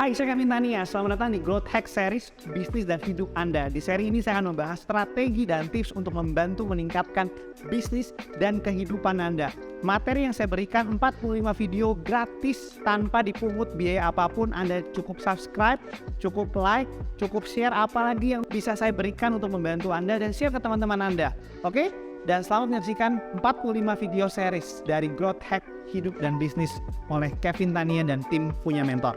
Hai, saya Kevin Tania. Selamat datang di Growth Hack Series Bisnis dan Hidup Anda. Di seri ini saya akan membahas strategi dan tips untuk membantu meningkatkan bisnis dan kehidupan Anda. Materi yang saya berikan 45 video gratis tanpa dipungut biaya apapun. Anda cukup subscribe, cukup like, cukup share, apalagi yang bisa saya berikan untuk membantu Anda dan share ke teman-teman Anda. Oke? Dan selamat menyaksikan 45 video series dari Growth Hack Hidup dan Bisnis oleh Kevin Tania dan tim Punya Mentor.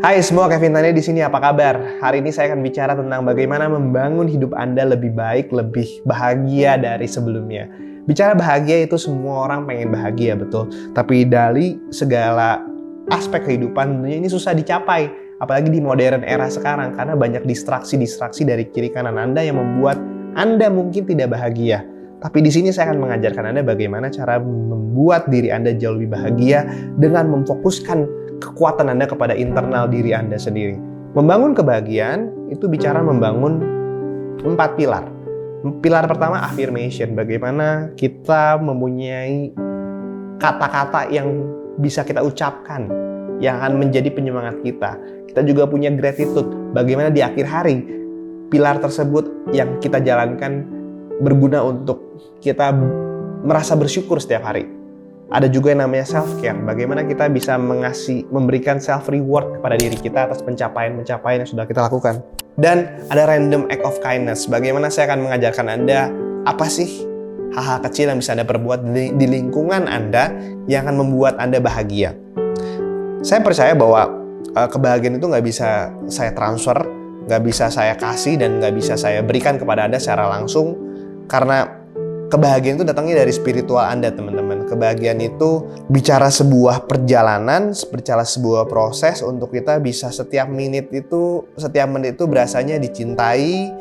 Hai semua, Kevin Tania di sini. Apa kabar? Hari ini saya akan bicara tentang bagaimana membangun hidup Anda lebih baik, lebih bahagia dari sebelumnya. Bicara bahagia itu semua orang pengen bahagia, betul. Tapi dari segala aspek kehidupan tentunya ini susah dicapai. Apalagi di modern era sekarang karena banyak distraksi-distraksi dari kiri kanan Anda yang membuat Anda mungkin tidak bahagia. Tapi di sini saya akan mengajarkan Anda bagaimana cara membuat diri Anda jauh lebih bahagia dengan memfokuskan kekuatan Anda kepada internal diri Anda sendiri. Membangun kebahagiaan itu bicara membangun 4 pilar. Pilar pertama affirmation, bagaimana kita mempunyai kata-kata yang bisa kita ucapkan, yang akan menjadi penyemangat kita. Kita juga punya gratitude, bagaimana di akhir hari pilar tersebut yang kita jalankan berguna untuk kita merasa bersyukur setiap hari. Ada juga yang namanya self-care, bagaimana kita bisa memberikan self-reward kepada diri kita atas pencapaian-pencapaian yang sudah kita lakukan. Dan ada random act of kindness, bagaimana saya akan mengajarkan Anda apa sih hal-hal kecil yang bisa Anda perbuat di lingkungan Anda yang akan membuat Anda bahagia. Saya percaya bahwa kebahagiaan itu nggak bisa saya transfer, nggak bisa saya kasih, dan nggak bisa saya berikan kepada Anda secara langsung, karena kebahagiaan itu datangnya dari spiritual Anda, teman-teman. Kebahagiaan itu bicara sebuah perjalanan, bicara sebuah proses untuk kita bisa setiap menit itu berasanya dicintai,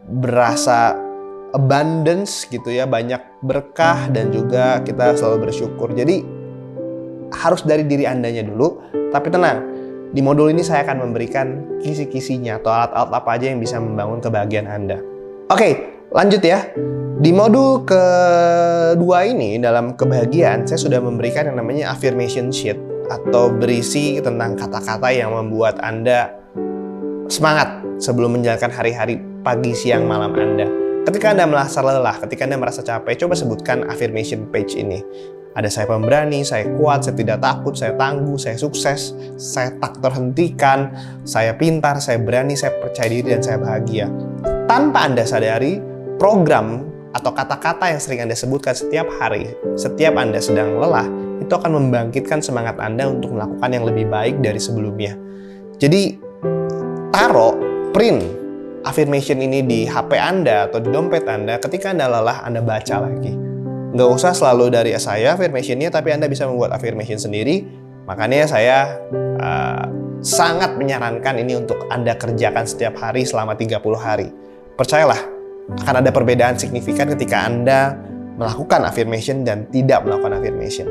berasa abundance gitu ya, banyak berkah, dan juga kita selalu bersyukur. Jadi harus dari diri Andanya dulu, tapi tenang. Di modul ini saya akan memberikan kisi-kisinya atau alat-alat apa aja yang bisa membangun kebahagiaan Anda. Oke. Lanjut ya, di modul kedua ini dalam kebahagiaan saya sudah memberikan yang namanya affirmation sheet atau berisi tentang kata-kata yang membuat Anda semangat sebelum menjalankan hari-hari pagi, siang, malam Anda. Ketika Anda merasa lelah, ketika Anda merasa capek, coba sebutkan affirmation page ini. Ada saya pemberani, saya kuat, saya tidak takut, saya tangguh, saya sukses, saya tak terhentikan, saya pintar, saya berani, saya percaya diri, dan saya bahagia. Tanpa Anda sadari, program atau kata-kata yang sering Anda sebutkan setiap hari, setiap Anda sedang lelah, itu akan membangkitkan semangat Anda untuk melakukan yang lebih baik dari sebelumnya. Jadi, print affirmation ini di HP Anda atau di dompet Anda. Ketika Anda lelah, Anda baca lagi. Nggak usah selalu dari saya affirmation-nya, tapi Anda bisa membuat affirmation sendiri. Makanya saya sangat menyarankan ini untuk Anda kerjakan setiap hari selama 30 hari. Percayalah, akan ada perbedaan signifikan ketika Anda melakukan affirmation dan tidak melakukan affirmation.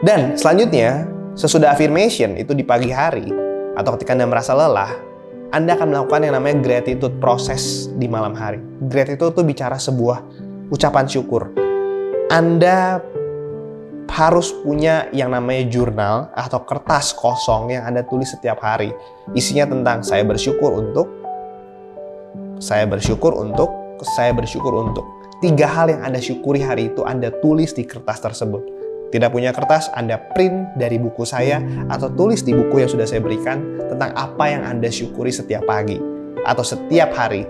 Dan selanjutnya, sesudah affirmation itu di pagi hari atau ketika Anda merasa lelah, Anda akan melakukan yang namanya gratitude proses di malam hari. Gratitude itu bicara sebuah ucapan syukur. Anda harus punya yang namanya jurnal atau kertas kosong yang Anda tulis setiap hari. Isinya tentang saya bersyukur untuk. Tiga hal yang Anda syukuri hari itu Anda tulis di kertas tersebut. Tidak punya kertas, Anda print dari buku saya atau tulis di buku yang sudah saya berikan tentang apa yang Anda syukuri setiap pagi atau setiap hari.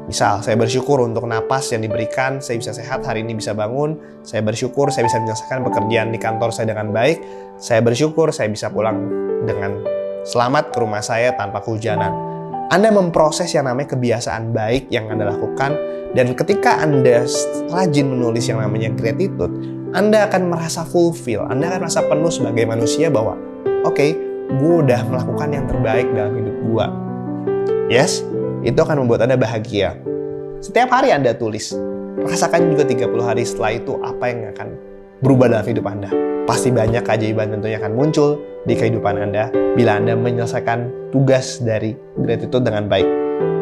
Misal, saya bersyukur untuk napas yang diberikan, saya bisa sehat, hari ini bisa bangun. Saya bersyukur saya bisa menyelesaikan pekerjaan di kantor saya dengan baik. Saya bersyukur saya bisa pulang dengan selamat ke rumah saya tanpa kehujanan. Anda memproses yang namanya kebiasaan baik yang Anda lakukan, dan ketika Anda rajin menulis yang namanya gratitude, Anda akan merasa fulfill, Anda akan merasa penuh sebagai manusia bahwa oke, gue udah melakukan yang terbaik dalam hidup gue. Yes, itu akan membuat Anda bahagia. Setiap hari Anda tulis, rasakan juga 30 hari setelah itu apa yang akan berubah dalam hidup Anda. Pasti banyak keajaiban tentunya akan muncul di kehidupan Anda bila Anda menyelesaikan tugas dari gratitude dengan baik.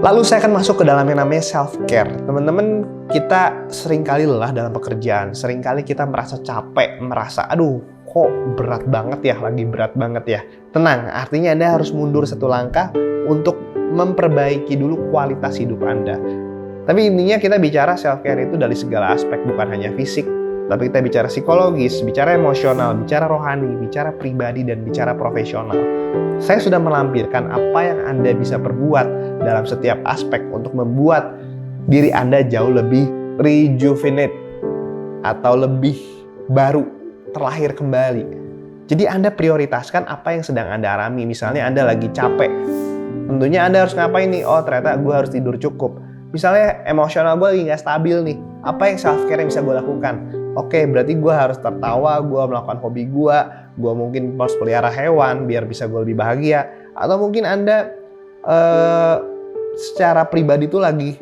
Lalu saya akan masuk ke dalam yang namanya self-care. Teman-teman, kita seringkali lelah dalam pekerjaan. Seringkali kita merasa capek, merasa aduh kok berat banget ya, lagi berat banget ya. Tenang, artinya Anda harus mundur satu langkah untuk memperbaiki dulu kualitas hidup Anda. Tapi intinya kita bicara self-care itu dari segala aspek, bukan hanya fisik. Tapi kita bicara psikologis, bicara emosional, bicara rohani, bicara pribadi, dan bicara profesional. Saya sudah melampirkan apa yang Anda bisa perbuat dalam setiap aspek untuk membuat diri Anda jauh lebih rejuvenate atau lebih baru, terlahir kembali. Jadi Anda prioritaskan apa yang sedang Anda alami. Misalnya Anda lagi capek, tentunya Anda harus ngapain nih? Oh, ternyata gue harus tidur cukup. Misalnya emosional gue lagi nggak stabil nih, apa yang self-care yang bisa gue lakukan? Oke, berarti gue harus tertawa, gue melakukan hobi gue mungkin harus pelihara hewan biar bisa gue lebih bahagia. Atau mungkin Anda secara pribadi tuh lagi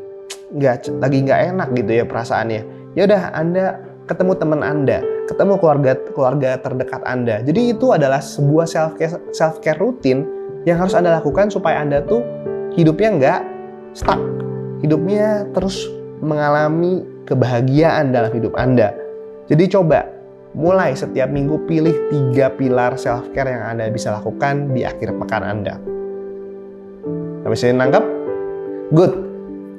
nggak enak gitu ya perasaannya. Ya udah, Anda ketemu teman Anda, ketemu keluarga terdekat Anda. Jadi itu adalah sebuah self-care rutin yang harus Anda lakukan supaya Anda tuh hidupnya nggak stuck. Hidupnya terus mengalami kebahagiaan dalam hidup Anda. Jadi coba mulai setiap minggu pilih 3 pilar self-care yang Anda bisa lakukan di akhir pekan Anda. Sampai sini nangkep? Good.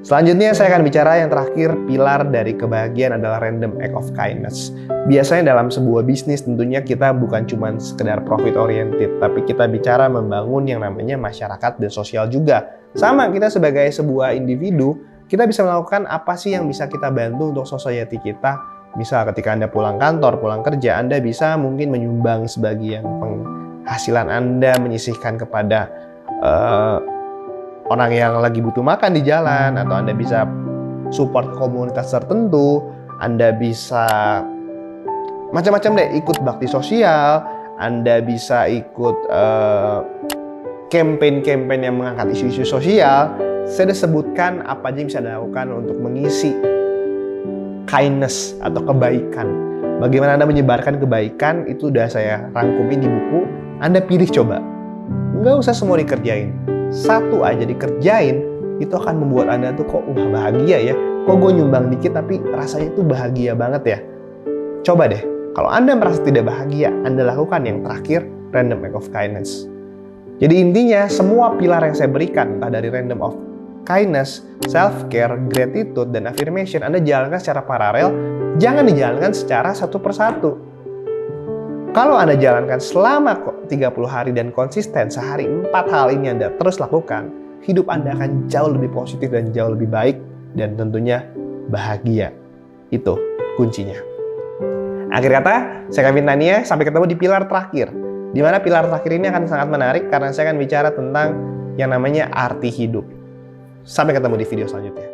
Selanjutnya saya akan bicara yang terakhir, pilar dari kebahagiaan adalah random act of kindness. Biasanya dalam sebuah bisnis tentunya kita bukan cuma sekedar profit oriented, tapi kita bicara membangun yang namanya masyarakat dan sosial juga. Sama, kita sebagai sebuah individu, kita bisa melakukan apa sih yang bisa kita bantu untuk society kita. Misal ketika Anda pulang kantor, pulang kerja, Anda bisa mungkin menyumbang sebagian penghasilan Anda, menyisihkan kepada orang yang lagi butuh makan di jalan, atau Anda bisa support komunitas tertentu, Anda bisa macam-macam deh, ikut bakti sosial, Anda bisa ikut campaign-campaign yang mengangkat isu-isu sosial. Saya sudah sebutkan apa aja yang bisa dilakukan untuk mengisi kindness atau kebaikan. Bagaimana Anda menyebarkan kebaikan, itu udah saya rangkumin di buku. Anda pilih coba. Nggak usah semua dikerjain. Satu aja dikerjain, itu akan membuat Anda tuh kok bahagia ya. Kok gue nyumbang dikit tapi rasanya tuh bahagia banget ya. Coba deh, kalau Anda merasa tidak bahagia, Anda lakukan yang terakhir, random act of kindness. Jadi intinya semua pilar yang saya berikan, entah dari random of kindness, self-care, gratitude, dan affirmation, Anda jalankan secara paralel, jangan dijalankan secara satu persatu. Kalau Anda jalankan selama 30 hari dan konsisten, sehari 4 hal ini Anda terus lakukan, hidup Anda akan jauh lebih positif dan jauh lebih baik, dan tentunya bahagia. Itu kuncinya. Akhir kata, saya Kevin Tania, sampai ketemu di pilar terakhir. Di mana pilar terakhir ini akan sangat menarik karena saya akan bicara tentang yang namanya arti hidup. Sampai ketemu di video selanjutnya.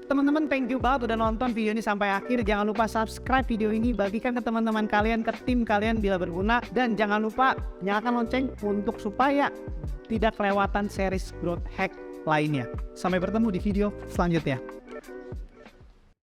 Teman-teman, thank you banget udah nonton video ini sampai akhir. Jangan lupa subscribe video ini, bagikan ke teman-teman kalian, ke tim kalian bila berguna. Dan jangan lupa nyalakan lonceng untuk supaya tidak kelewatan series growth hack lainnya. Sampai bertemu di video selanjutnya.